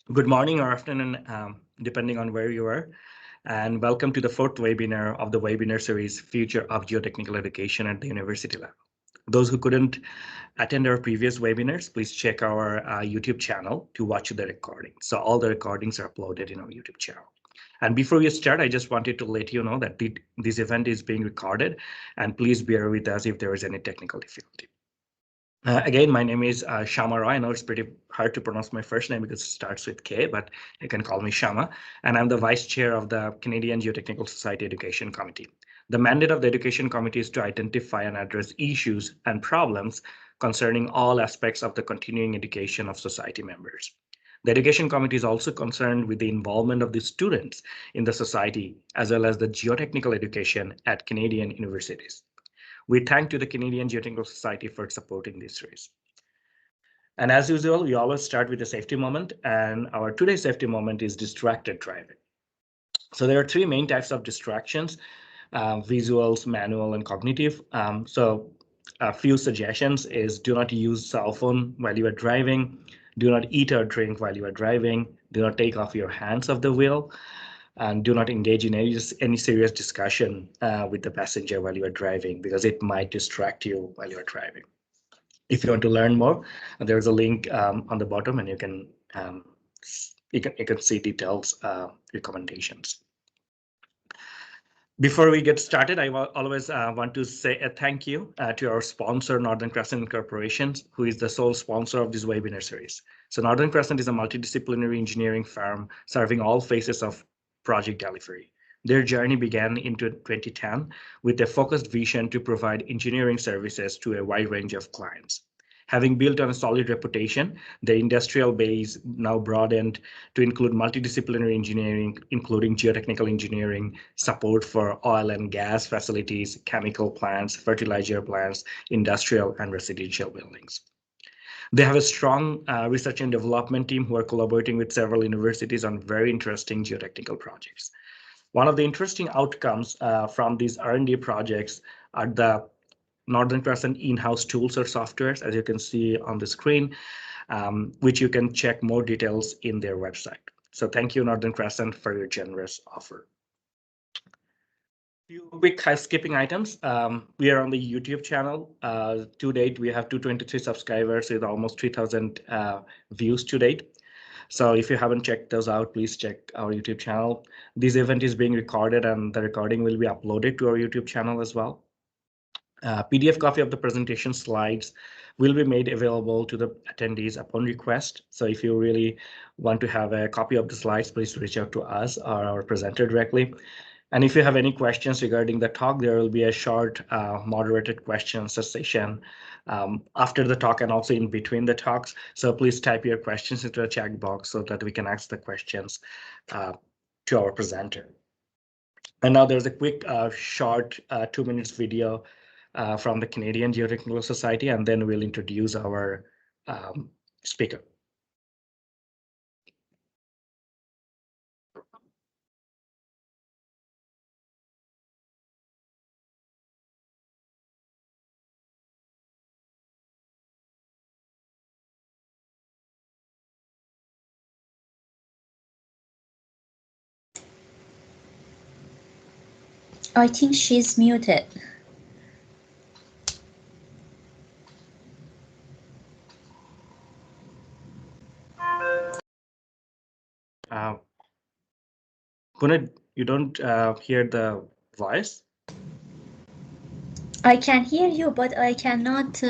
Good morning or afternoon, depending on where you are, and welcome to the fourth webinar of the webinar series, Future of Geotechnical Education at the University Lab. Those who couldn't attend our previous webinars, please check our YouTube channel to watch the recording. So all the recordings are uploaded in our YouTube channel. And before we start, I just wanted to let you know that this event is being recorded, and please bear with us if there is any technical difficulty. Again, my name is Shama Roy. I know it's pretty hard to pronounce my first name because it starts with K, but you can call me Shama. And I'm the Vice Chair of the Canadian Geotechnical Society Education Committee. The mandate of the Education Committee is to identify and address issues and problems concerning all aspects of the continuing education of society members. The Education Committee is also concerned with the involvement of the students in the society, as well as the geotechnical education at Canadian universities. We thank to the Canadian Geotechnical Society for supporting this series. And as usual, we always start with a safety moment, and our today's safety moment is distracted driving. So there are three main types of distractions, visuals, manual, and cognitive. So a few suggestions is do not use cell phone while you are driving, do not eat or drink while you are driving, do not take off your hands off the wheel, and do not engage in any serious discussion with the passenger while you are driving, because it might distract you while you are driving. If you want to learn more, there's a link on the bottom, and you can see details, recommendations. Before we get started, I always want to say a thank you to our sponsor, Northern Crescent Corporations, who is the sole sponsor of this webinar series. So Northern Crescent is a multidisciplinary engineering firm serving all phases of project delivery. Their journey began in 2010 with a focused vision to provide engineering services to a wide range of clients. Having built on a solid reputation, the industrial base now broadened to include multidisciplinary engineering, including geotechnical engineering, support for oil and gas facilities, chemical plants, fertilizer plants, industrial and residential buildings. They have a strong research and development team who are collaborating with several universities on very interesting geotechnical projects. One of the interesting outcomes from these R&D projects are the Northern Crescent in-house tools or softwares, as you can see on the screen, which you can check more details in their website. So thank you, Northern Crescent, for your generous offer. Few quick housekeeping items. We are on the YouTube channel. To date, we have 223 subscribers with almost 3,000 views to date. So if you haven't checked those out, please check our YouTube channel. This event is being recorded, and the recording will be uploaded to our YouTube channel as well. PDF copy of the presentation slides will be made available to the attendees upon request. So if you really want to have a copy of the slides, please reach out to us or our presenter directly. And if you have any questions regarding the talk, there will be a short moderated questions session after the talk and also in between the talks. So please type your questions into the chat box so that we can ask the questions to our presenter. And now there's a quick short 2 minutes video from the Canadian Geotechnical Society, and then we'll introduce our speaker. I think she's muted. Puneet, you don't hear the voice? I can hear you, but I cannot.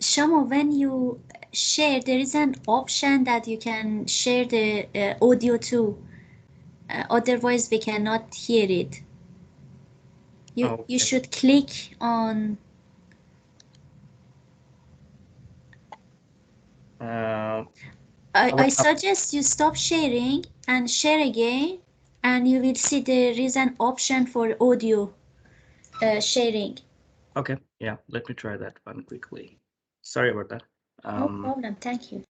Shama, when you share, there is an option that you can share the audio too. Otherwise, we cannot hear it. You should click on. I suggest you stop sharing and share again, and you will see there is an option for audio sharing. Okay, yeah, let me try that one quickly. Sorry about that. No problem, thank you.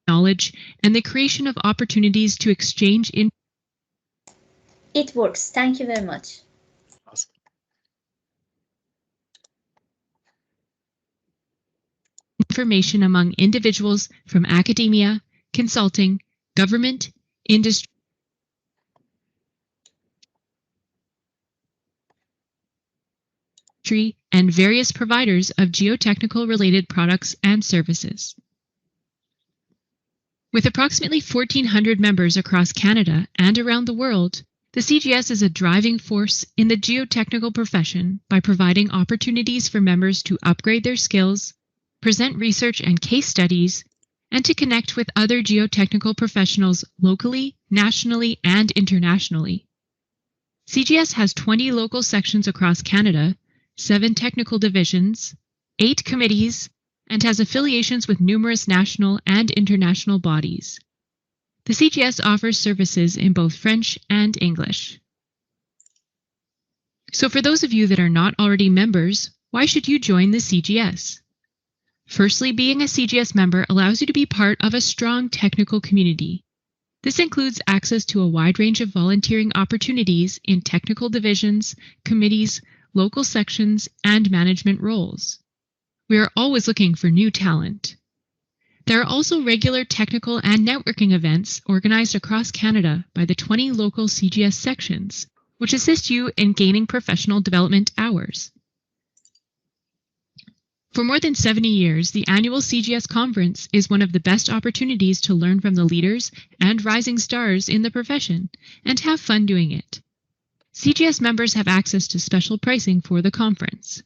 Knowledge and the creation of opportunities to exchange It works. Thank you very much. Awesome. Information among individuals from academia, consulting, government, industry, and various providers of geotechnical related products and services. With approximately 1,400 members across Canada and around the world, the CGS is a driving force in the geotechnical profession by providing opportunities for members to upgrade their skills, present research and case studies, and to connect with other geotechnical professionals locally, nationally, and internationally. CGS has 20 local sections across Canada, 7 technical divisions, 8 committees, and has affiliations with numerous national and international bodies. The CGS offers services in both French and English. So for those of you that are not already members, why should you join the CGS? Firstly, being a CGS member allows you to be part of a strong technical community. This includes access to a wide range of volunteering opportunities in technical divisions, committees, local sections, and management roles. We are always looking for new talent. There are also regular technical and networking events organized across Canada by the 20 local CGS sections, which assist you in gaining professional development hours. For more than 70 years, the annual CGS Conference is one of the best opportunities to learn from the leaders and rising stars in the profession and have fun doing it. CGS members have access to special pricing for the conference.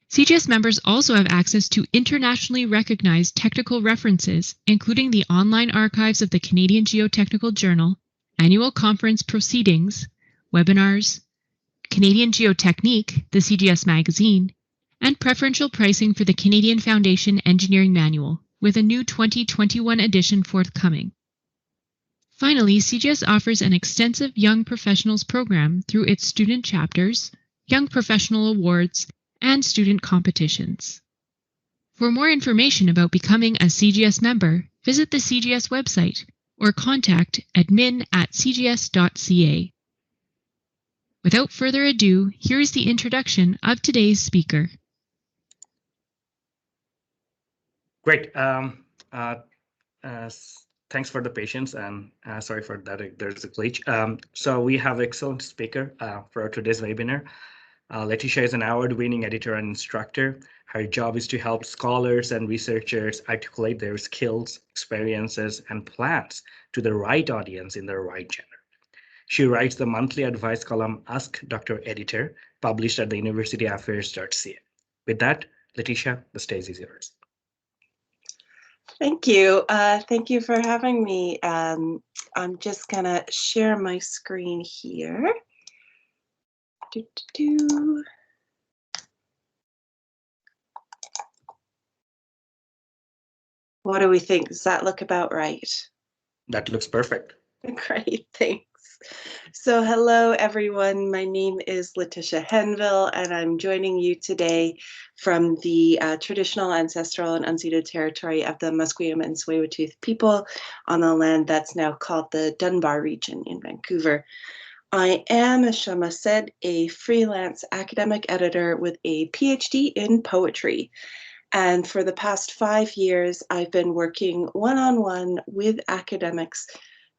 CGS members also have access to internationally recognized technical references, including the online archives of the Canadian Geotechnical Journal, annual conference proceedings, webinars, Canadian Geotechnique, the CGS magazine, and preferential pricing for the Canadian Foundation Engineering Manual, with a new 2021 edition forthcoming. Finally, CGS offers an extensive Young Professionals program through its student chapters, Young Professional Awards, and student competitions. For more information about becoming a CGS member, visit the CGS website or contact admin@cgs.ca. Without further ado, here is the introduction of today's speaker. Great. Thanks for the patience, and sorry for that. There's a glitch. So we have an excellent speaker for today's webinar. Letitia is an award-winning editor and instructor. Her job is to help scholars and researchers articulate their skills, experiences, and plans to the right audience in the right genre. She writes the monthly advice column Ask Dr. Editor, published at the universityaffairs.ca. With that, Letitia, the stage is yours. Thank you. Thank you for having me. I'm just going to share my screen here. What do we think? Does that look about right? That looks perfect. Great, thanks. So hello, everyone. My name is Letitia Henville, and I'm joining you today from the traditional, ancestral, and unceded territory of the Musqueam and Tsleil-Waututh people on the land that's now called the Dunbar region in Vancouver. I am, as Shama said, a freelance academic editor with a PhD in poetry. And for the past 5 years, I've been working one-on-one with academics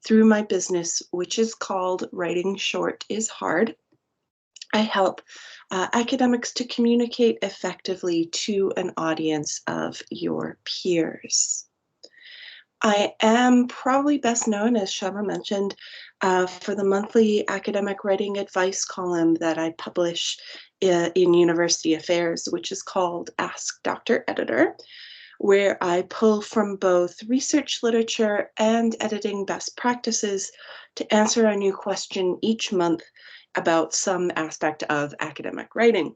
through my business, which is called Writing Short is Hard. I help academics to communicate effectively to an audience of your peers. I am probably best known, as Shama mentioned, for the monthly academic writing advice column that I publish in University Affairs, which is called Ask Dr. Editor, where I pull from both research literature and editing best practices to answer a new question each month about some aspect of academic writing.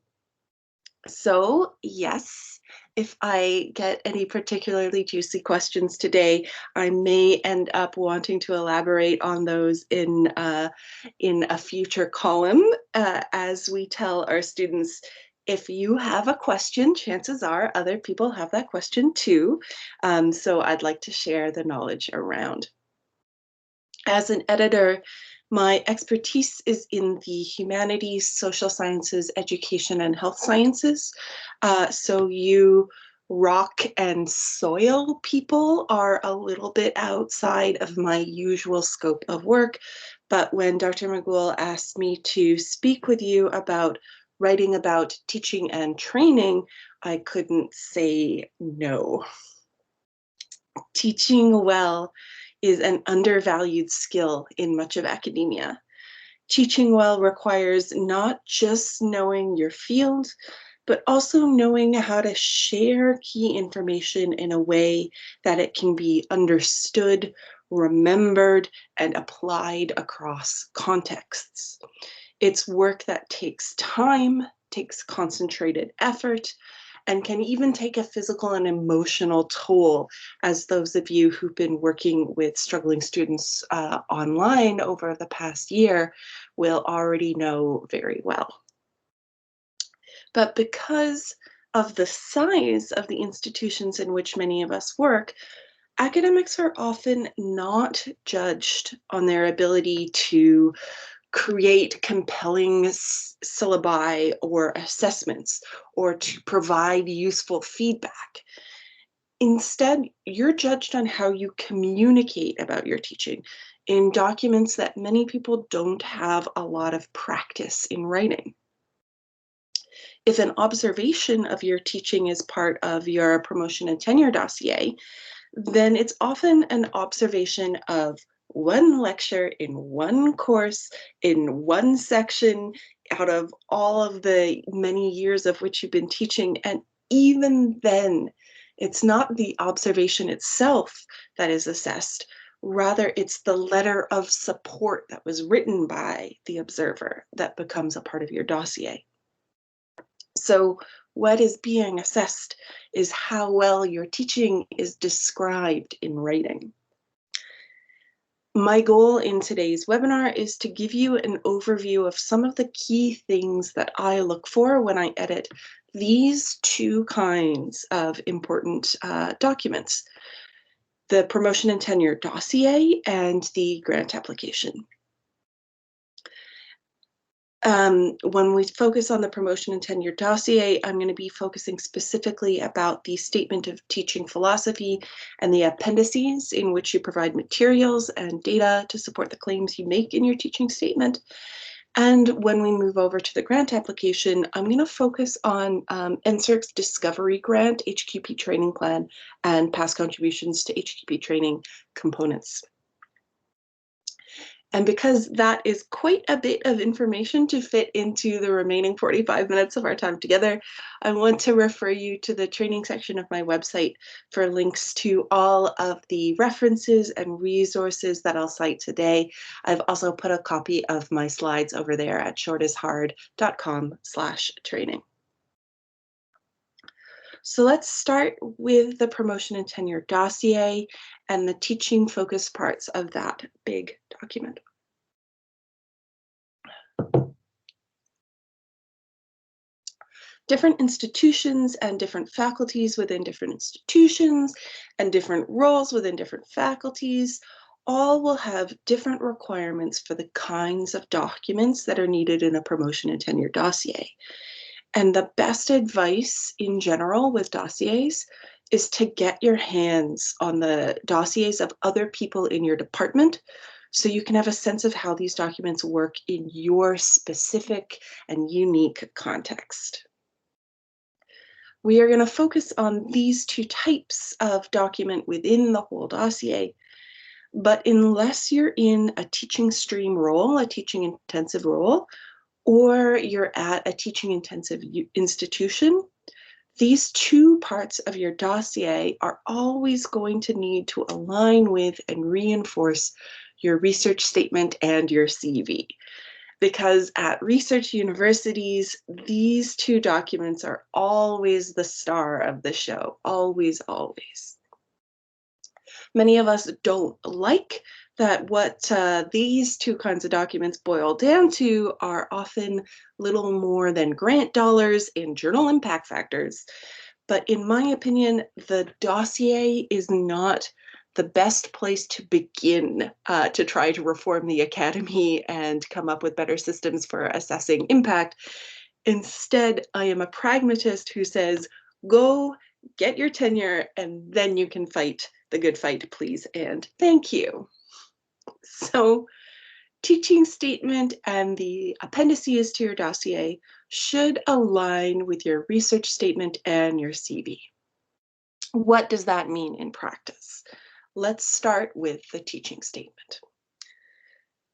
So, yes, if I get any particularly juicy questions today, I may end up wanting to elaborate on those in a future column as we tell our students, if you have a question, chances are other people have that question too. So I'd like to share the knowledge around. As an editor, My expertise is in the humanities, social sciences, education, and health sciences. So you rock and soil people are a little bit outside of my usual scope of work. But when Dr. McGool asked me to speak with you about writing about teaching and training, I couldn't say no. Teaching well is an undervalued skill in much of academia. Teaching well requires not just knowing your field, but also knowing how to share key information in a way that it can be understood, remembered, and applied across contexts. It's work that takes time, takes concentrated effort, and can even take a physical and emotional toll, as those of you who've been working with struggling students online over the past year will already know very well. But because of the size of the institutions in which many of us work, academics are often not judged on their ability to create compelling syllabi or assessments, or to provide useful feedback. Instead, you're judged on how you communicate about your teaching in documents that many people don't have a lot of practice in writing. If an observation of your teaching is part of your promotion and tenure dossier, then it's often an observation of one lecture in one course in one section out of all of the many years of which you've been teaching. And even then, it's not the observation itself that is assessed. Rather, it's the letter of support that was written by the observer that becomes a part of your dossier. So what is being assessed is how well your teaching is described in writing. My goal in today's webinar is to give you an overview of some of the key things that I look for when I edit these two kinds of important documents: the promotion and tenure dossier and the grant application. When we focus on the promotion and tenure dossier, I'm going to be focusing specifically about the statement of teaching philosophy and the appendices in which you provide materials and data to support the claims you make in your teaching statement. And when we move over to the grant application, I'm going to focus on NSERC's Discovery Grant, HQP training plan, and past contributions to HQP training components. And because that is quite a bit of information to fit into the remaining 45 minutes of our time together, I want to refer you to the training section of my website for links to all of the references and resources that I'll cite today. I've also put a copy of my slides over there at shortishhard.com/training. So let's start with the promotion and tenure dossier and the teaching focus parts of that big document. Different institutions and different faculties within different institutions and different roles within different faculties all will have different requirements for the kinds of documents that are needed in a promotion and tenure dossier. And the best advice in general with dossiers is to get your hands on the dossiers of other people in your department so you can have a sense of how these documents work in your specific and unique context. We are going to focus on these two types of document within the whole dossier, but unless you're in a teaching stream role, a teaching intensive role, or you're at a teaching intensive institution, these two parts of your dossier are always going to need to align with and reinforce your research statement and your CV. Because at research universities, these two documents are always the star of the show, always, always. Many of us don't like that what these two kinds of documents boil down to are often little more than grant dollars and journal impact factors. But in my opinion, the dossier is not the best place to begin to try to reform the academy and come up with better systems for assessing impact. Instead, I am a pragmatist who says, go get your tenure and then you can fight the good fight, please and thank you. So teaching statement and the appendices to your dossier should align with your research statement and your CV. What does that mean in practice? Let's start with the teaching statement.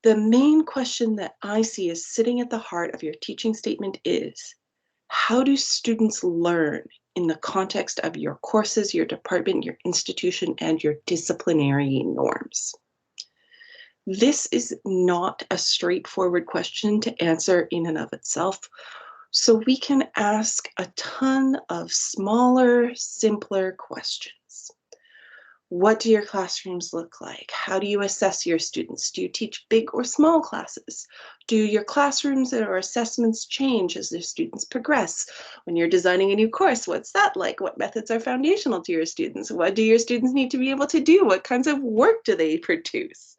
The main question that I see is sitting at the heart of your teaching statement is, how do students learn in the context of your courses, your department, your institution, and your disciplinary norms? This is not a straightforward question to answer in and of itself, so we can ask a ton of smaller, simpler questions. What do your classrooms look like? How do you assess your students? Do you teach big or small classes? Do your classrooms or assessments change as their students progress? When you're designing a new course, what's that like? What methods are foundational to your students? What do your students need to be able to do? What kinds of work do they produce?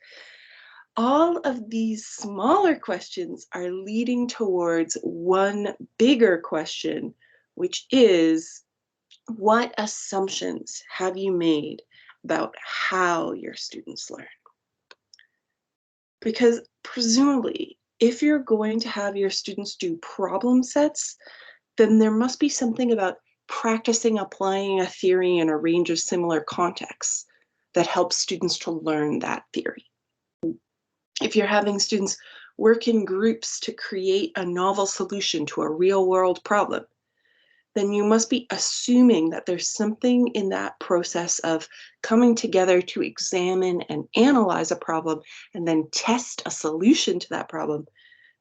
All of these smaller questions are leading towards one bigger question, which is, what assumptions have you made about how your students learn? Because presumably, if you're going to have your students do problem sets, then there must be something about practicing applying a theory in a range of similar contexts that helps students to learn that theory. If you're having students work in groups to create a novel solution to a real-world problem, then you must be assuming that there's something in that process of coming together to examine and analyze a problem and then test a solution to that problem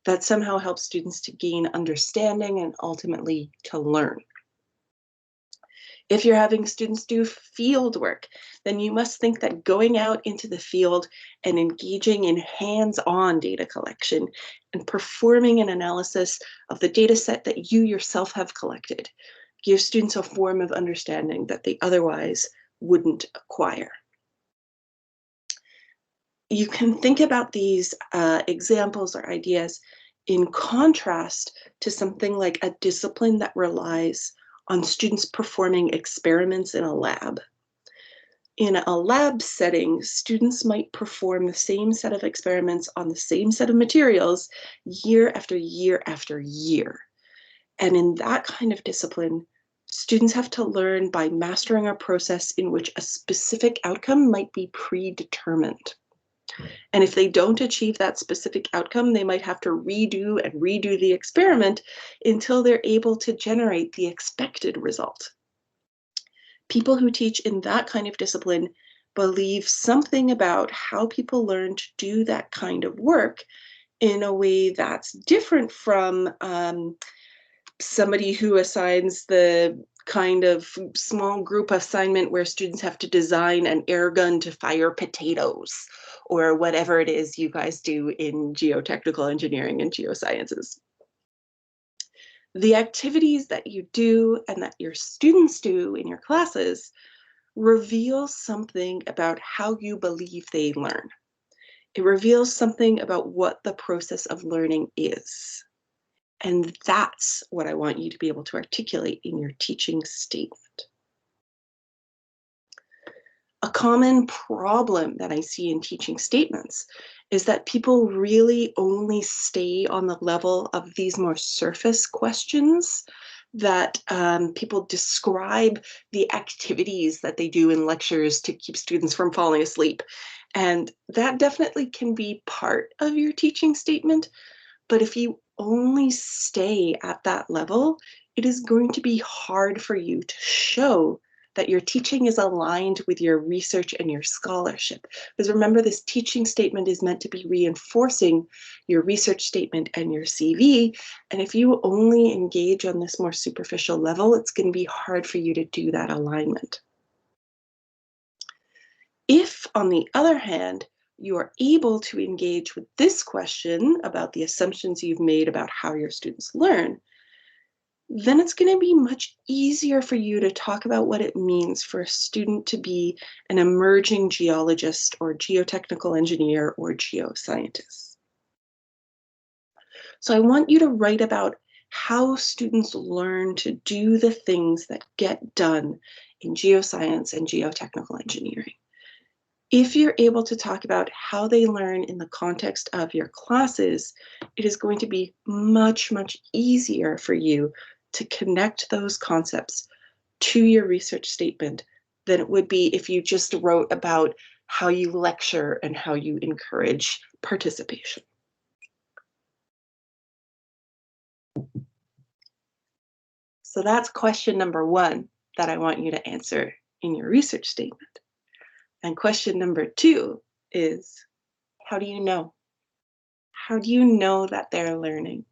that somehow helps students to gain understanding and ultimately to learn. If you're having students do field work, then you must think that going out into the field and engaging in hands-on data collection and performing an analysis of the data set that you yourself have collected gives students a form of understanding that they otherwise wouldn't acquire. You can think about these examples or ideas in contrast to something like a discipline that relies on students performing experiments in a lab. In a lab setting, students might perform the same set of experiments on the same set of materials year after year after year. And in that kind of discipline, students have to learn by mastering a process in which a specific outcome might be predetermined. And if they don't achieve that specific outcome, they might have to redo and redo the experiment until they're able to generate the expected result. People who teach in that kind of discipline believe something about how people learn to do that kind of work in a way that's different from somebody who assigns the kind of small group assignment where students have to design an air gun to fire potatoes, or whatever it is you guys do in geotechnical engineering and geosciences. The activities that you do and that your students do in your classes reveal something about how you believe they learn. It reveals something about what the process of learning is. And that's what I want you to be able to articulate in your teaching statement. A common problem that I see in teaching statements is that people really only stay on the level of these more surface questions, that people describe the activities that they do in lectures to keep students from falling asleep. And that definitely can be part of your teaching statement. But if you only stay at that level, it is going to be hard for you to show that your teaching is aligned with your research and your scholarship. Because remember, this teaching statement is meant to be reinforcing your research statement and your CV. And if you only engage on this more superficial level, it's going to be hard for you to do that alignment. If, on the other hand, you are able to engage with this question about the assumptions you've made about how your students learn, then it's going to be much easier for you to talk about what it means for a student to be an emerging geologist or geotechnical engineer or geoscientist. So I want you to write about how students learn to do the things that get done in geoscience and geotechnical engineering. If you're able to talk about how they learn in the context of your classes, it is going to be much, much easier for you to connect those concepts to your research statement than it would be if you just wrote about how you lecture and how you encourage participation. So that's question number 1 that I want you to answer in your research statement. And question number 2 is, how do you know? How do you know that they're learning?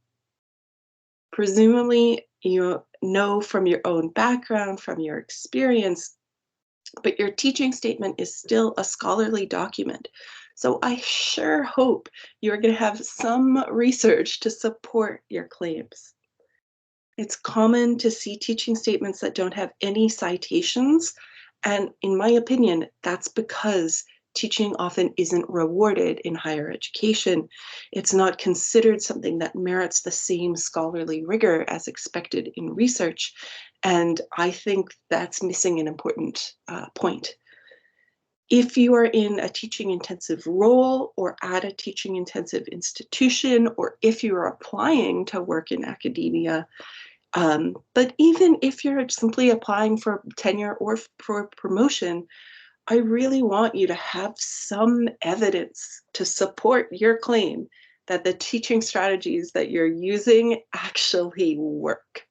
Presumably, you know from your own background, from your experience, but your teaching statement is still a scholarly document. So I sure hope you're going to have some research to support your claims. It's common to see teaching statements that don't have any citations, and in my opinion, that's because teaching often isn't rewarded in higher education. It's not considered something that merits the same scholarly rigor as expected in research, and I think that's missing an important point. If you are in a teaching intensive role or at a teaching intensive institution, or if you are applying to work in academia, but even if you're simply applying for tenure or for promotion, I really want you to have some evidence to support your claim that the teaching strategies that you're using actually work.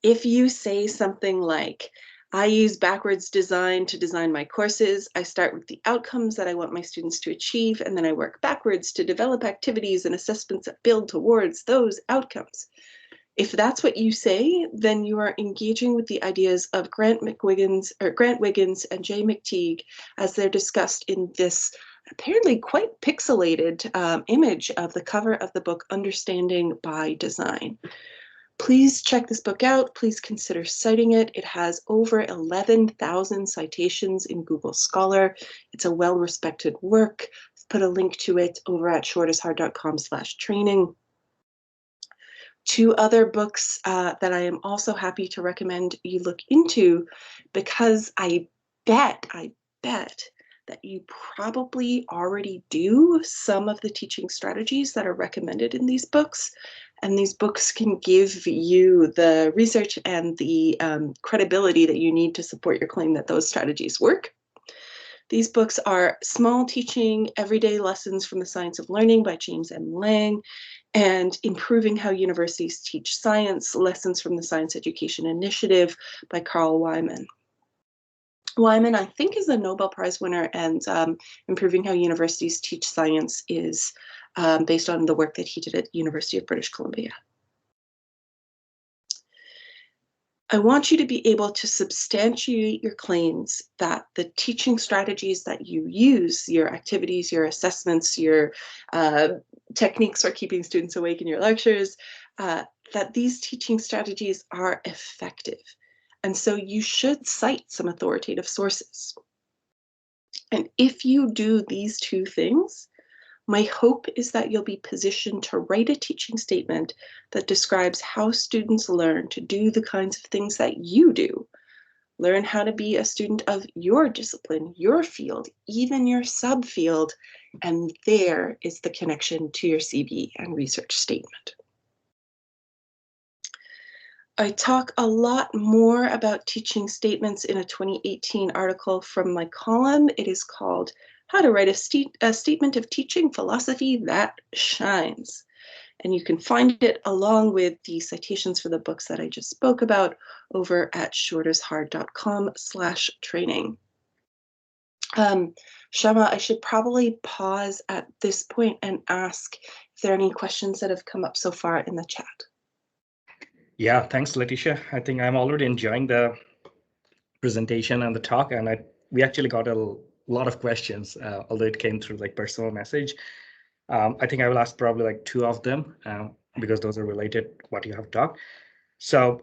If you say something like, I use backwards design to design my courses. I start with the outcomes that I want my students to achieve, and then I work backwards to develop activities and assessments that build towards those outcomes. If that's what you say, then you are engaging with the ideas of Grant Wiggins and Jay McTeague as they're discussed in this apparently quite pixelated image of the cover of the book, Understanding by Design. Please check this book out. Please consider citing it. It has over 11,000 citations in Google Scholar. It's a well-respected work. I've put a link to it over at shortisthard.com/training. 2 other books that I am also happy to recommend you look into, because I bet that you probably already do some of the teaching strategies that are recommended in these books. And these books can give you the research and the credibility that you need to support your claim that those strategies work. These books are Small Teaching, Everyday Lessons from the Science of Learning by James M. Lang, and Improving How Universities Teach Science, Lessons from the Science Education Initiative by Carl Wyman. Wyman, I think, is a Nobel Prize winner, and Improving How Universities Teach Science is based on the work that he did at the University of British Columbia. I want you to be able to substantiate your claims that the teaching strategies that you use, your activities, your assessments, your techniques for keeping students awake in your lectures, that these teaching strategies are effective. And so you should cite some authoritative sources. And if you do these 2 things, my hope is that you'll be positioned to write a teaching statement that describes how students learn to do the kinds of things that you do. Learn how to be a student of your discipline, your field, even your subfield, and there is the connection to your CV and research statement. I talk a lot more about teaching statements in a 2018 article from my column. It is called How to Write a Statement of Teaching Philosophy That Shines. And you can find it along with the citations for the books that I just spoke about over at shortisthard.com/training. Shama, I should probably pause at this point and ask if there are any questions that have come up so far in the chat. Yeah, thanks, Letitia. I think I'm already enjoying the presentation and the talk, and we actually got a lot of questions, although it came through like personal message. I think I will ask probably like 2 of them. because those are related to what you have talked. So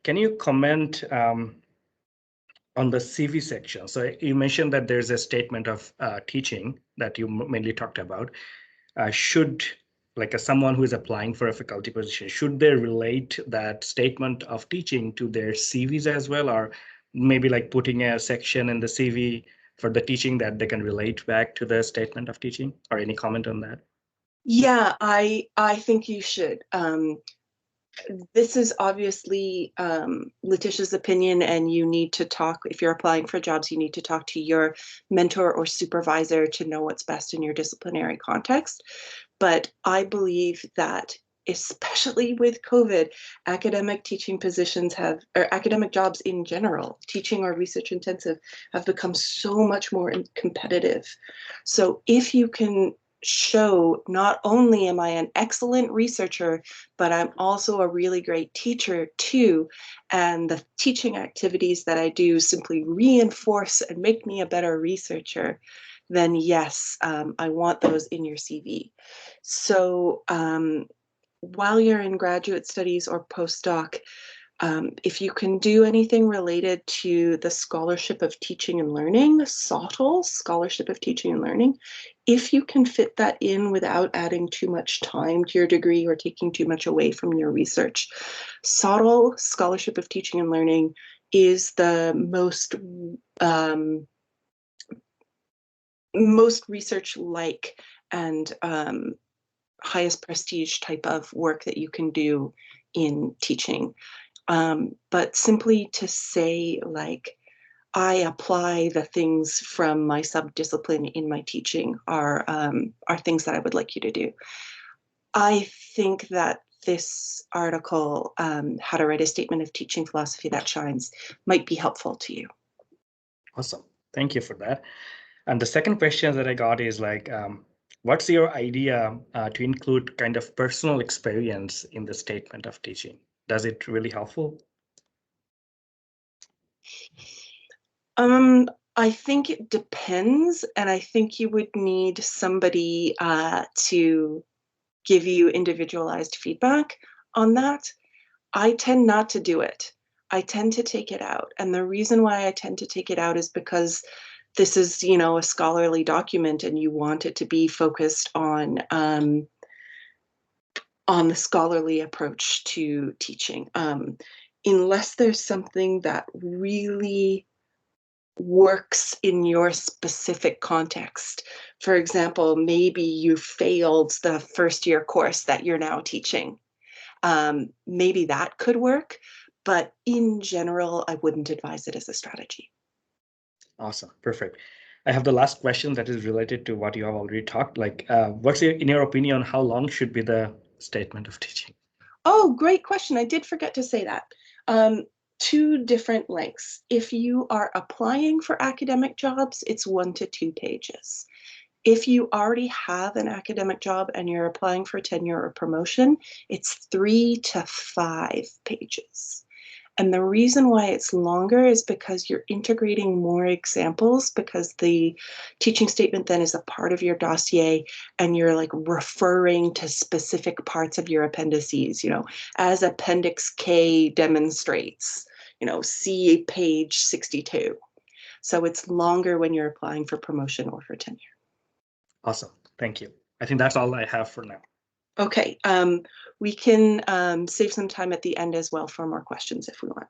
can you comment on the CV section? So you mentioned that there's a statement of teaching that you mainly talked about. Should, like someone who is applying for a faculty position, should they relate that statement of teaching to their CVs as well, or maybe like putting a section in the CV for the teaching that they can relate back to the statement of teaching, or any comment on that? Yeah, I think you should. This is obviously Letitia's opinion, and you need to talk, if you're applying for jobs, you need to talk to your mentor or supervisor to know what's best in your disciplinary context. But I believe that, especially with COVID, academic teaching positions have, or academic jobs in general, teaching or research intensive, have become so much more competitive. So if you can show not only am I an excellent researcher, but I'm also a really great teacher too, and the teaching activities that I do simply reinforce and make me a better researcher, then yes, I want those in your CV. So while you're in graduate studies or postdoc, if you can do anything related to the Scholarship of Teaching and Learning, SOTL, Scholarship of Teaching and Learning, if you can fit that in without adding too much time to your degree or taking too much away from your research, SOTL, Scholarship of Teaching and Learning, is the most research-like and highest prestige type of work that you can do in teaching. But simply to say, like, I apply the things from my subdiscipline in my teaching are things that I would like you to do. I think that this article, How to Write a Statement of Teaching Philosophy That Shines, might be helpful to you. Awesome. Thank you for that. And the second question that I got is like, what's your idea to include kind of personal experience in the statement of teaching? Does it really helpful? I think it depends, and I think you would need somebody to give you individualized feedback on that. I tend not to do it. I tend to take it out. And the reason why I tend to take it out is because this is, you know, a scholarly document, and you want it to be focused on the scholarly approach to teaching. Unless there's something that really works in your specific context. For example, maybe you failed the first year course that you're now teaching. Maybe that could work, but in general, I wouldn't advise it as a strategy. Awesome, perfect. I have the last question that is related to what you have already talked. Like, what's in your opinion, how long should be the statement of teaching? Oh, great question. I did forget to say that. 2 different lengths. If you are applying for academic jobs, it's 1 to 2 pages. If you already have an academic job and you're applying for tenure or promotion, it's 3 to 5 pages. And the reason why it's longer is because you're integrating more examples, because the teaching statement then is a part of your dossier, and you're like referring to specific parts of your appendices, you know, as Appendix K demonstrates, you know, see page 62. So it's longer when you're applying for promotion or for tenure. Awesome, thank you. I think that's all I have for now. Okay, we can save some time at the end as well for more questions if we want.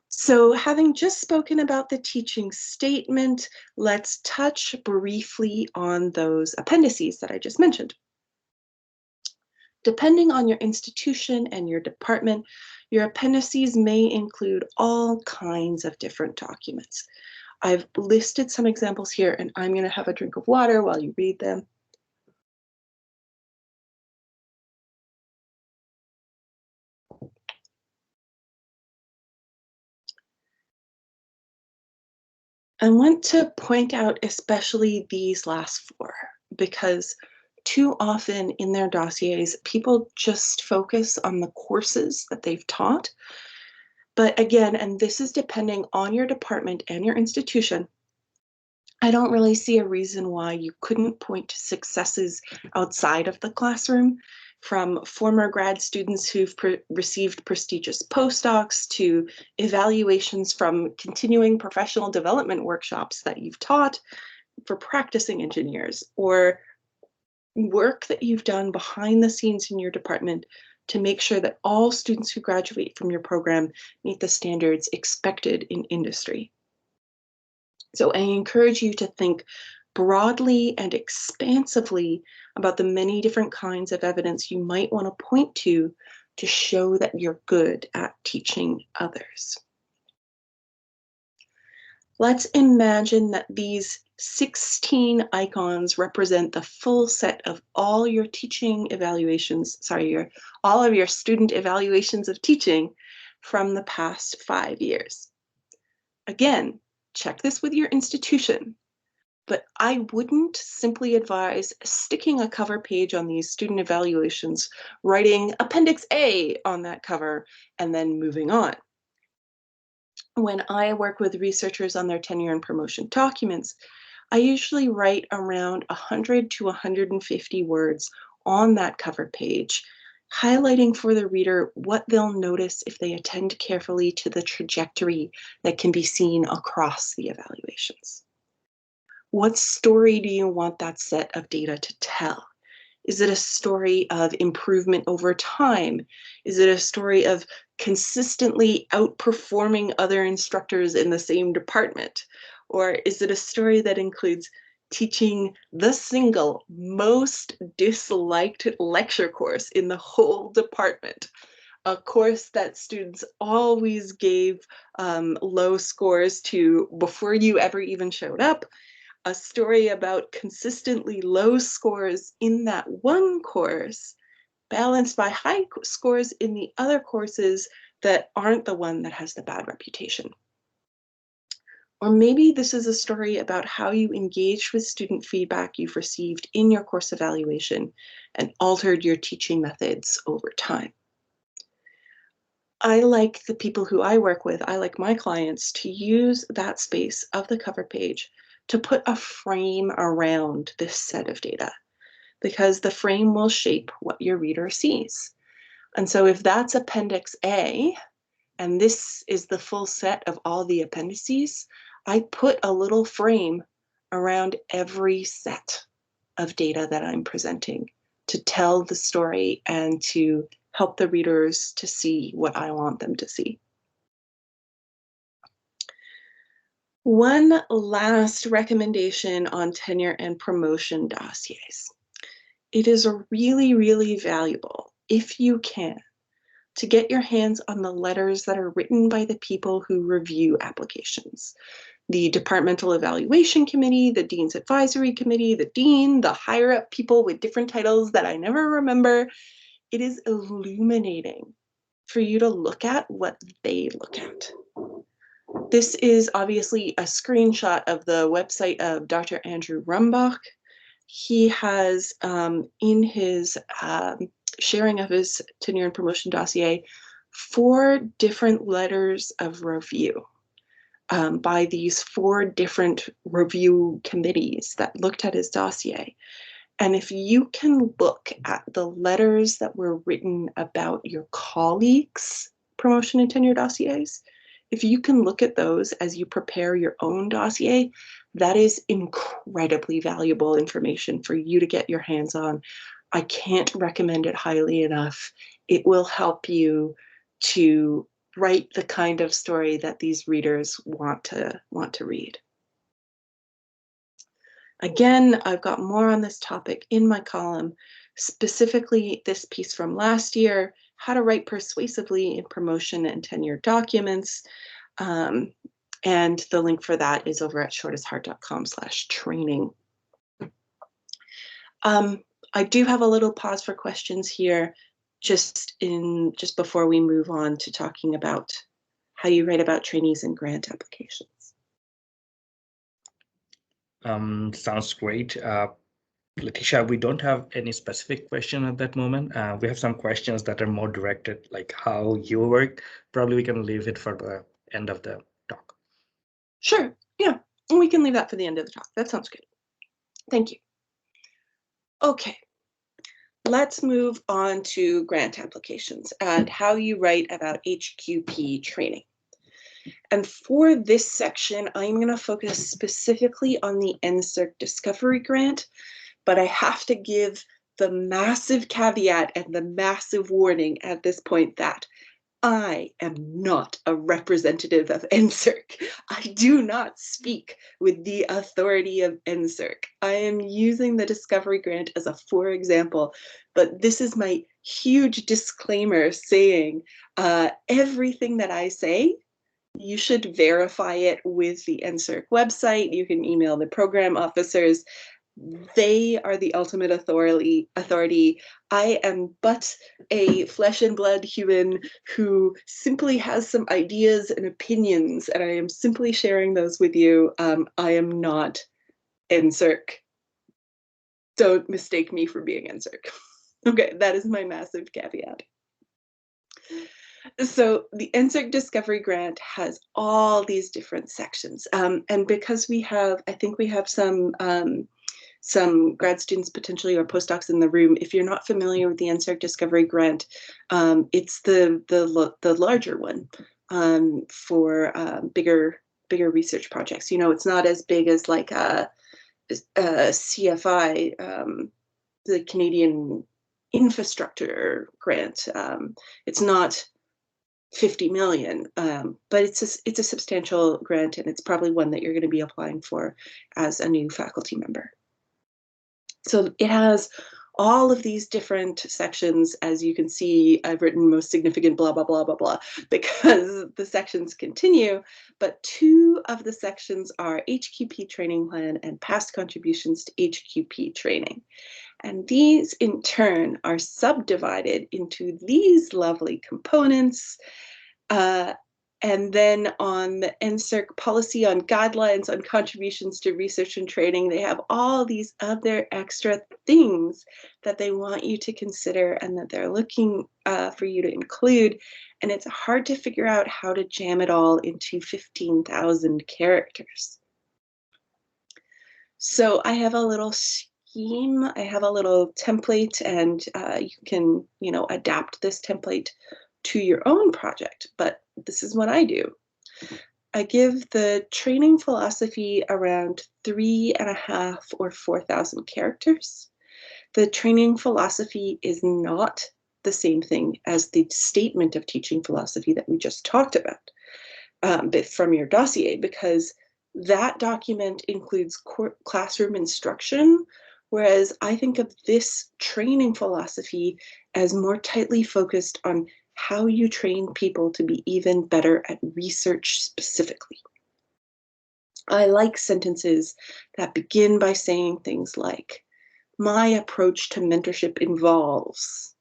So having just spoken about the teaching statement, let's touch briefly on those appendices that I just mentioned. Depending on your institution and your department, your appendices may include all kinds of different documents. I've listed some examples here, and I'm going to have a drink of water while you read them. I want to point out especially these last 4, because too often in their dossiers, people just focus on the courses that they've taught. But again, and this is depending on your department and your institution, I don't really see a reason why you couldn't point to successes outside of the classroom, from former grad students who've received prestigious postdocs to evaluations from continuing professional development workshops that you've taught for practicing engineers, or work that you've done behind the scenes in your department to make sure that all students who graduate from your program meet the standards expected in industry. So I encourage you to think broadly and expansively about the many different kinds of evidence you might want to point to show that you're good at teaching others. Let's imagine that these 16 icons represent the full set of all your teaching evaluations, all of your student evaluations of teaching from the past 5 years. Again, check this with your institution, but I wouldn't simply advise sticking a cover page on these student evaluations, writing Appendix A on that cover, and then moving on. When I work with researchers on their tenure and promotion documents, I usually write around 100 to 150 words on that cover page, highlighting for the reader what they'll notice if they attend carefully to the trajectory that can be seen across the evaluations. What story do you want that set of data to tell? Is it a story of improvement over time? Is it a story of consistently outperforming other instructors in the same department? Or is it a story that includes teaching the single most disliked lecture course in the whole department? A course that students always gave low scores to before you ever even showed up. A story about consistently low scores in that one course, balanced by high scores in the other courses that aren't the one that has the bad reputation. Or maybe this is a story about how you engaged with student feedback you've received in your course evaluation and altered your teaching methods over time. I like the people who I work with, I like my clients, to use that space of the cover page to put a frame around this set of data, because the frame will shape what your reader sees. And so if that's Appendix A, and this is the full set of all the appendices, I put a little frame around every set of data that I'm presenting to tell the story and to help the readers to see what I want them to see. One last recommendation on tenure and promotion dossiers. It is really, really valuable, if you can, to get your hands on the letters that are written by the people who review applications. The Departmental Evaluation Committee, the Dean's Advisory Committee, the Dean, the higher up people with different titles that I never remember. It is illuminating for you to look at what they look at. This is obviously a screenshot of the website of Dr. Andrew Rumbach. He has, in his sharing of his tenure and promotion dossier, 4 different letters of review by these 4 different review committees that looked at his dossier. And if you can look at the letters that were written about your colleagues' promotion and tenure dossiers, if you can look at those as you prepare your own dossier, that is incredibly valuable information for you to get your hands on. I can't recommend it highly enough. It will help you to write the kind of story that these readers want to read. Again, I've got more on this topic in my column, specifically this piece from last year, how to write persuasively in promotion and tenure documents. And the link for that is over at shortastheart.com/training. I do have a little pause for questions here, just before we move on to talking about how you write about trainees and grant applications. Sounds great. Letitia, we don't have any specific question at that moment. We have some questions that are more directed, like how you work. Probably we can leave it for the end of the talk. Sure, yeah. And we can leave that for the end of the talk. That sounds good. Thank you. Okay, let's move on to grant applications and how you write about HQP training. And for this section, I'm going to focus specifically on the NSERC Discovery Grant, but I have to give the massive caveat and the massive warning at this point that I am not a representative of NSERC. I do not speak with the authority of NSERC. I am using the Discovery Grant as a for example, but this is my huge disclaimer saying everything that I say, you should verify it with the NSERC website. You can email the program officers. They are the ultimate authority. I am but a flesh and blood human who simply has some ideas and opinions, and I am simply sharing those with you. I am not NSERC. Don't mistake me for being NSERC. Okay, that is my massive caveat. So the NSERC Discovery Grant has all these different sections, and because we have, I think we have some grad students potentially or postdocs in the room. If you're not familiar with the NSERC Discovery Grant, it's the larger one for bigger research projects. You know, it's not as big as like a CFI, the Canadian Infrastructure Grant. It's not 50 million, but it's a substantial grant, and it's probably one that you're going to be applying for as a new faculty member. So it has all of these different sections. As you can see, I've written most significant blah, blah, blah, blah, blah, because the sections continue, but two of the sections are HQP training plan and past contributions to HQP training. And these in turn are subdivided into these lovely components. And then on the NSERC policy on guidelines on contributions to research and training, they have all these other extra things that they want you to consider and that they're looking for you to include. And it's hard to figure out how to jam it all into 15,000 characters. So I have a little scheme, I have a little template, and you can, adapt this template to your own project, but this is what I do. I give the training philosophy around 3.5 or 4,000 characters. The training philosophy is not the same thing as the statement of teaching philosophy that we just talked about, but from your dossier, because that document includes classroom instruction, whereas I think of this training philosophy as more tightly focused on how you train people to be even better at research specifically. I like sentences that begin by saying things like, my approach to mentorship involves,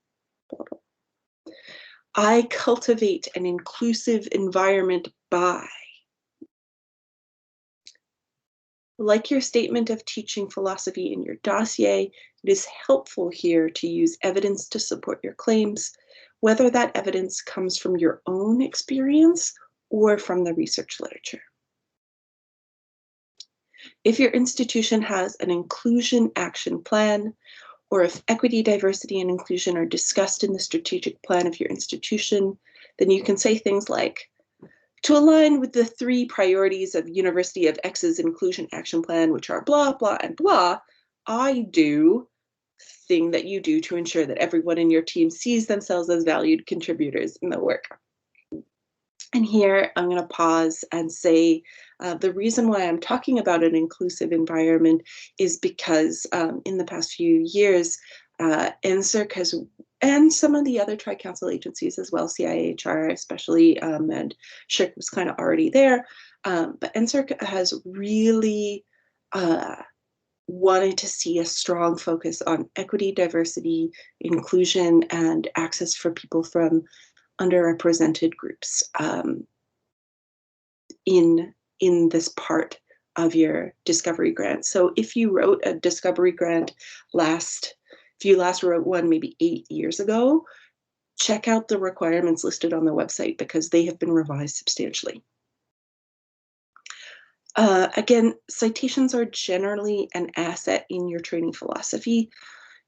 blah, blah. I cultivate an inclusive environment by. Like your statement of teaching philosophy in your dossier, it is helpful here to use evidence to support your claims, whether that evidence comes from your own experience or from the research literature. If your institution has an inclusion action plan, or if equity, diversity, and inclusion are discussed in the strategic plan of your institution, then you can say things like, to align with the 3 priorities of University of X's inclusion action plan, which are blah, blah, and blah, I do thing that you do to ensure that everyone in your team sees themselves as valued contributors in the work. And here I'm going to pause and say the reason why I'm talking about an inclusive environment is because in the past few years, NSERC has, and some of the other Tri-Council agencies as well, CIHR especially, and SHRC was kind of already there, but NSERC has really wanted to see a strong focus on equity, diversity, inclusion, and access for people from underrepresented groups in this part of your discovery grant. So if you wrote a discovery grant if you last wrote one maybe 8 years ago, check out the requirements listed on the website because they have been revised substantially. Again, citations are generally an asset in your training philosophy.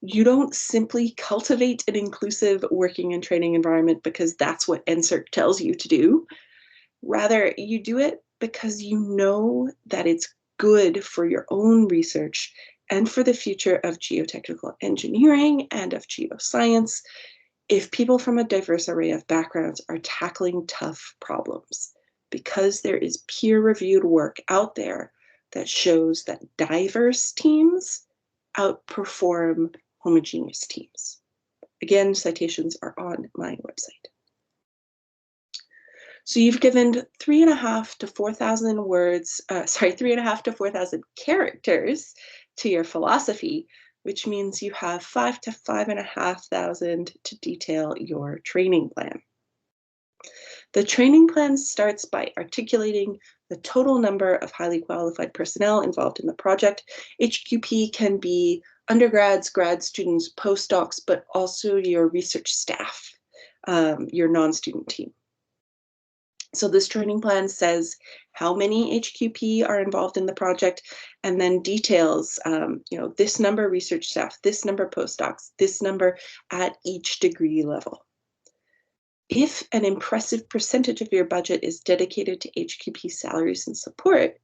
You don't simply cultivate an inclusive working and training environment because that's what NSERC tells you to do. Rather, you do it because you know that it's good for your own research and for the future of geotechnical engineering and of geoscience if people from a diverse array of backgrounds are tackling tough problems, because there is peer-reviewed work out there that shows that diverse teams outperform homogeneous teams. Again, citations are on my website. So you've given 3.5 to 4,000 words, 3.5 to 4,000 characters to your philosophy, which means you have 5 to 5,500 to detail your training plan. The training plan starts by articulating the total number of highly qualified personnel involved in the project. HQP can be undergrads, grad students, postdocs, but also your research staff, your non-student team. So this training plan says how many HQP are involved in the project, and then details, this number research staff, this number postdocs, this number at each degree level. If an impressive percentage of your budget is dedicated to HQP salaries and support,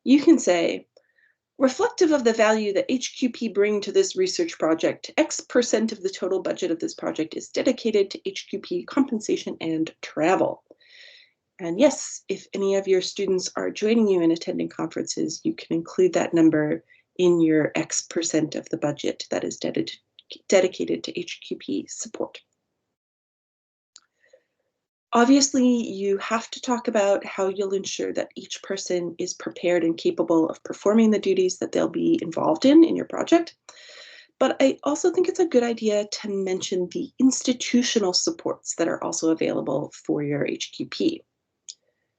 you can say, reflective of the value that HQP bring to this research project, X% of the total budget of this project is dedicated to HQP compensation and travel. And yes, if any of your students are joining you in attending conferences, you can include that number in your X% of the budget that is dedicated to HQP support. Obviously, you have to talk about how you'll ensure that each person is prepared and capable of performing the duties that they'll be involved in your project. But I also think it's a good idea to mention the institutional supports that are also available for your HQP.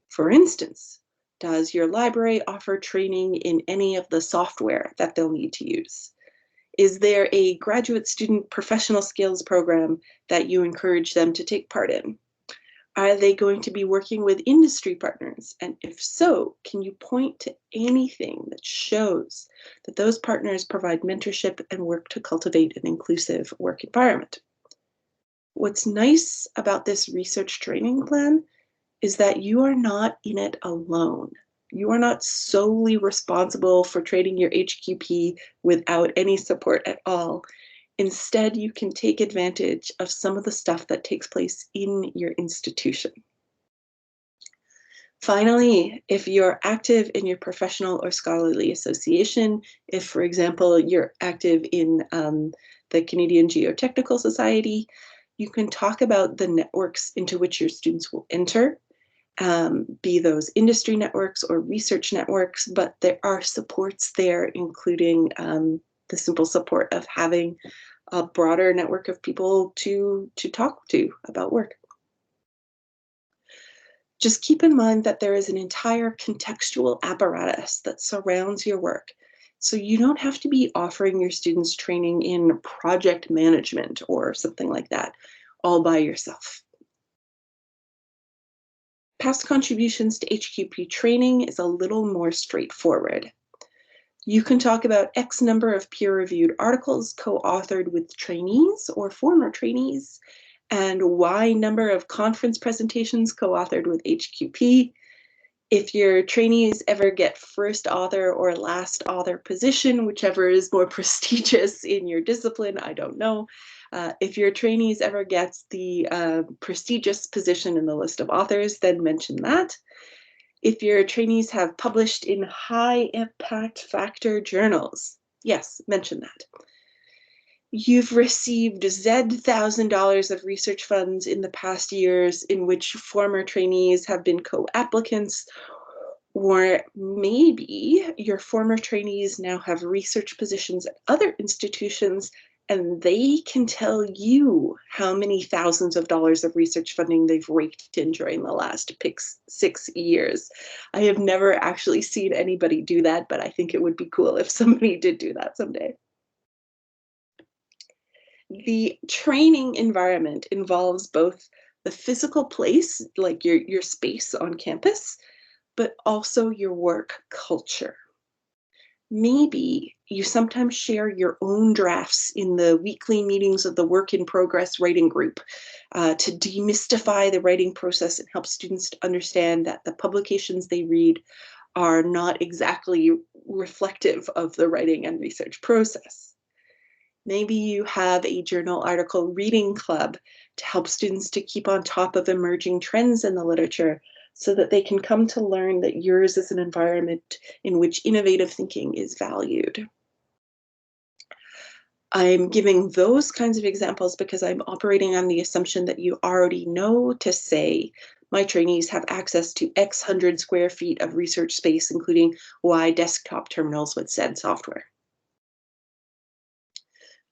For instance, does your library offer training in any of the software that they'll need to use? Is there a graduate student professional skills program that you encourage them to take part in? Are they going to be working with industry partners? And if so, can you point to anything that shows that those partners provide mentorship and work to cultivate an inclusive work environment? What's nice about this research training plan is that you are not in it alone. You are not solely responsible for training your HQP without any support at all. Instead, you can take advantage of some of the stuff that takes place in your institution. Finally, if you're active in your professional or scholarly association, if, for example, you're active in the Canadian Geotechnical Society, you can talk about the networks into which your students will enter, be those industry networks or research networks, but there are supports there, including the simple support of having a broader network of people to talk to about work. Just keep in mind that there is an entire contextual apparatus that surrounds your work. So you don't have to be offering your students training in project management or something like that all by yourself. Past contributions to HQP training is a little more straightforward. You can talk about X number of peer-reviewed articles co-authored with trainees or former trainees, and Y number of conference presentations co-authored with HQP. If your trainees ever get first author or last author position, whichever is more prestigious in your discipline, I don't know. If your trainees ever gets the prestigious position in the list of authors, then mention that. If your trainees have published in high impact factor journals, yes, mention that. You've received $1,000 of research funds in the past years in which former trainees have been co-applicants, or maybe your former trainees now have research positions at other institutions and they can tell you how many thousands of dollars of research funding they've raked in during the last 6 years. I have never actually seen anybody do that, but I think it would be cool if somebody did do that someday. The training environment involves both the physical place, like your space on campus, but also your work culture. Maybe you sometimes share your own drafts in the weekly meetings of the work in progress writing group to demystify the writing process and help students to understand that the publications they read are not exactly reflective of the writing and research process. Maybe you have a journal article reading club to help students to keep on top of emerging trends in the literature so that they can come to learn that yours is an environment in which innovative thinking is valued. I'm giving those kinds of examples because I'm operating on the assumption that you already know to say, my trainees have access to X hundred square feet of research space, including Y desktop terminals with said software.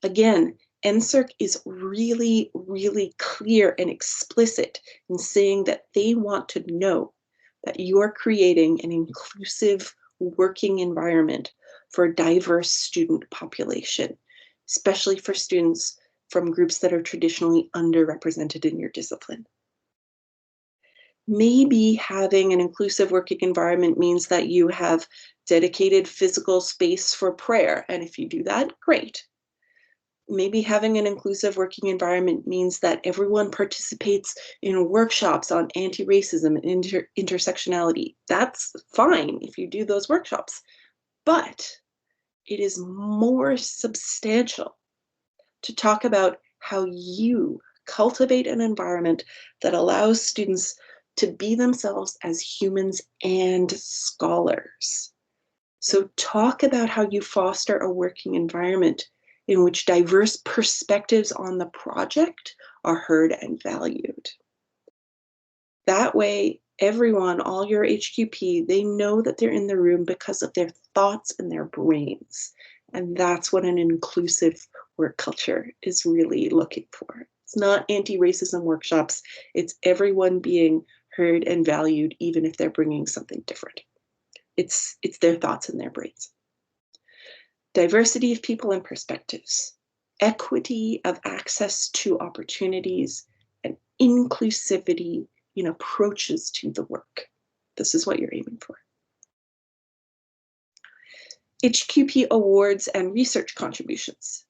Again, NSERC is really, really clear and explicit in saying that they want to know that you're creating an inclusive working environment for a diverse student population, especially for students from groups that are traditionally underrepresented in your discipline. Maybe having an inclusive working environment means that you have dedicated physical space for prayer. And if you do that, great. Maybe having an inclusive working environment means that everyone participates in workshops on anti-racism and intersectionality. That's fine if you do those workshops, but it is more substantial to talk about how you cultivate an environment that allows students to be themselves as humans and scholars. So talk about how you foster a working environment in which diverse perspectives on the project are heard and valued. That way, everyone, all your HQP, they know that they're in the room because of their thoughts and their brains. And that's what an inclusive work culture is really looking for. It's not anti-racism workshops. It's everyone being heard and valued, even if they're bringing something different. It's their thoughts and their brains. Diversity of people and perspectives, equity of access to opportunities, and inclusivity in approaches to the work. This is what you're aiming for. HQP awards and research contributions.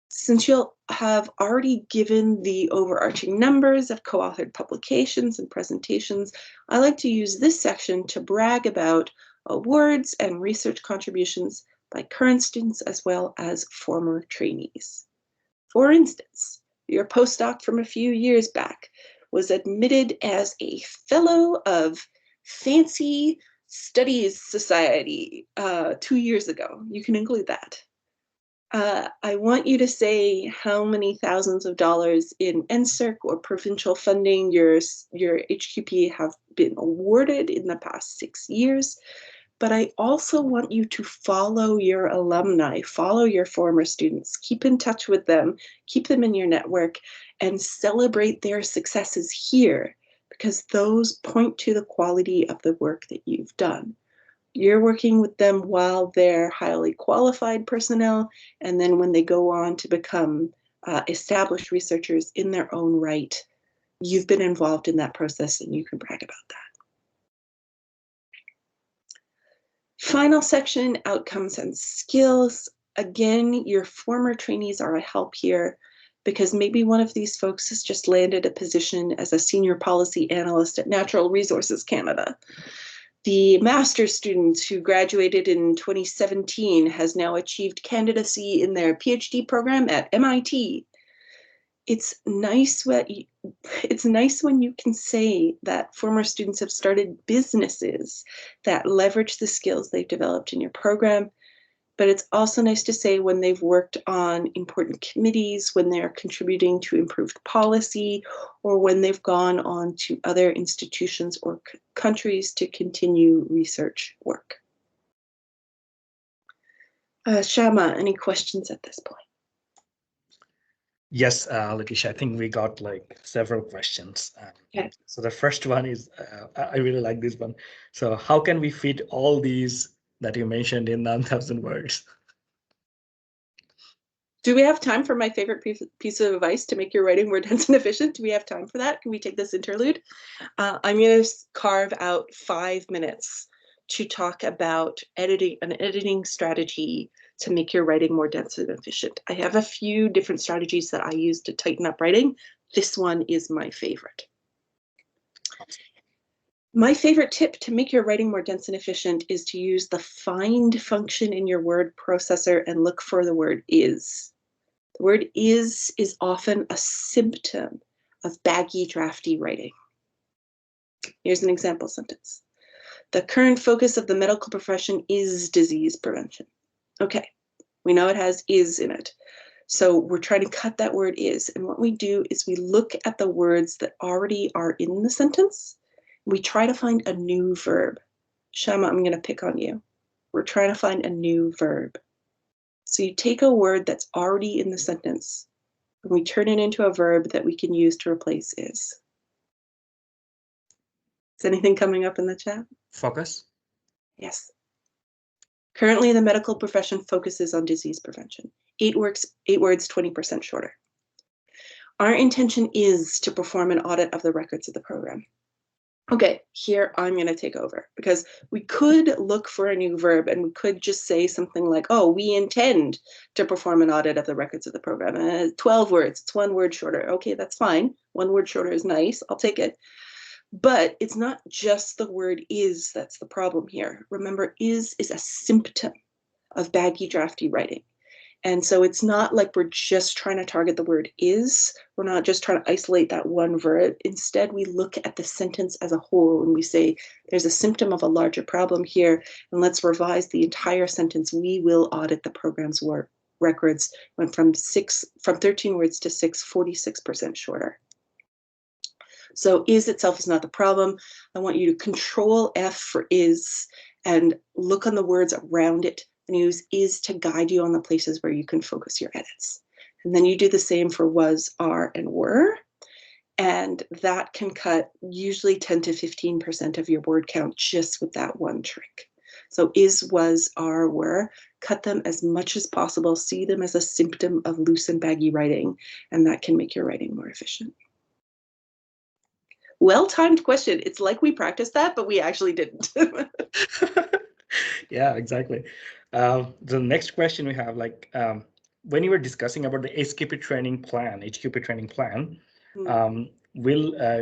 Since you'll have already given the overarching numbers of co-authored publications and presentations, I like to use this section to brag about awards and research contributions by current students as well as former trainees. For instance, your postdoc from a few years back was admitted as a fellow of Fancy Studies Society 2 years ago. You can include that. I want you to say how many thousands of dollars in NSERC or provincial funding your HQP have been awarded in the past 6 years. But I also want you to follow your alumni, follow your former students, keep in touch with them, keep them in your network, and celebrate their successes here, because those point to the quality of the work that you've done. You're working with them while they're highly qualified personnel, and then when they go on to become established researchers in their own right, you've been involved in that process and you can brag about that. Final section, outcomes and skills. Again, your former trainees are a help here because maybe one of these folks has just landed a position as a senior policy analyst at Natural Resources Canada. The master's student who graduated in 2017 has now achieved candidacy in their PhD program at MIT. It's nice when you can say that former students have started businesses that leverage the skills they've developed in your program, but it's also nice to say when they've worked on important committees, when they're contributing to improved policy, or when they've gone on to other institutions or countries to continue research work. Shama, any questions at this point? Yes, Letitia, I think we got like several questions. Okay. So the first one is, I really like this one. So how can we fit all these that you mentioned in 9,000 words? Do we have time for my favorite piece of advice to make your writing more dense and efficient? Do we have time for that? Can we take this interlude? I'm going to carve out 5 minutes to talk about an editing strategy to make your writing more dense and efficient. I have a few different strategies that I use to tighten up writing. This one is my favorite. My favorite tip to make your writing more dense and efficient is to use the find function in your word processor and look for the word is. The word is often a symptom of baggy, drafty writing. Here's an example sentence. The current focus of the medical profession is disease prevention. Okay, we know it has is in it. So we're trying to cut that word is. And what we do is we look at the words that already are in the sentence. We try to find a new verb. Shama, I'm going to pick on you. We're trying to find a new verb. So you take a word that's already in the sentence and we turn it into a verb that we can use to replace is. Is anything coming up in the chat? Focus. Yes. Currently, the medical profession focuses on disease prevention. 8 words, 20% shorter. Our intention is to perform an audit of the records of the program. Okay, here I'm going to take over because we could look for a new verb and we could just say something like, oh, we intend to perform an audit of the records of the program. 12 words, it's 1 word shorter. Okay, that's fine. 1 word shorter is nice. I'll take it. But it's not just the word is that's the problem here. Remember, is a symptom of baggy, drafty writing. And so it's not like we're just trying to target the word is. We're not just trying to isolate that one verb. Instead, we look at the sentence as a whole and we say, there's a symptom of a larger problem here, and let's revise the entire sentence. We will audit the program's records. Went from 13 words to 6, 46% shorter. So is itself is not the problem. I want you to control F for is and look on the words around it and use is to guide you on the places where you can focus your edits. And then you do the same for was, are, and were. And that can cut usually 10 to 15% of your word count just with that one trick. So is, was, are, were, cut them as much as possible, see them as a symptom of loose and baggy writing, and that can make your writing more efficient. Well-timed question. It's like we practiced that, but we actually didn't. Yeah, exactly. The next question we have, like, when you were discussing about the HQP training plan,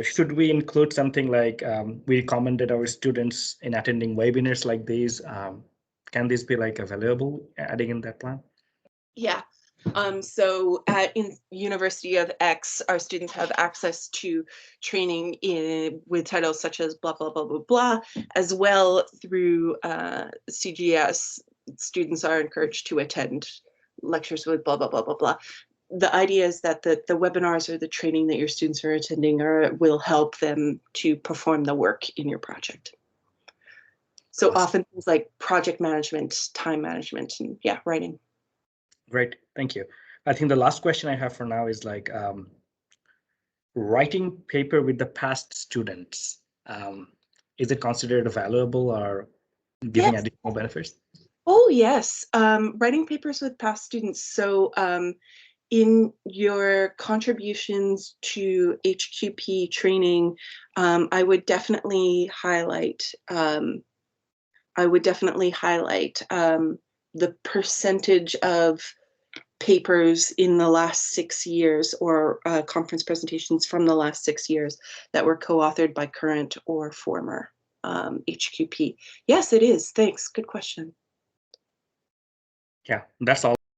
should we include something like we recommended our students in attending webinars like these? Can this be like available adding in that plan? Yeah. So in University of X, our students have access to training with titles such as blah, blah, blah, blah, blah, as well through CGS. Students are encouraged to attend lectures with blah, blah, blah, blah, blah. The idea is that the webinars or the training that your students are attending will help them to perform the work in your project. So often things like project management, time management, and yeah, writing. Great, thank you. I think the last question I have for now is like writing paper with the past students. Is it considered valuable or giving additional benefits? Oh, yes. Writing papers with past students. So in your contributions to HQP training, I would definitely highlight the percentage of papers in the last 6 years or conference presentations from the last 6 years that were co-authored by current or former HQP. Yes, it is. Thanks. Good question. Yeah, that's all.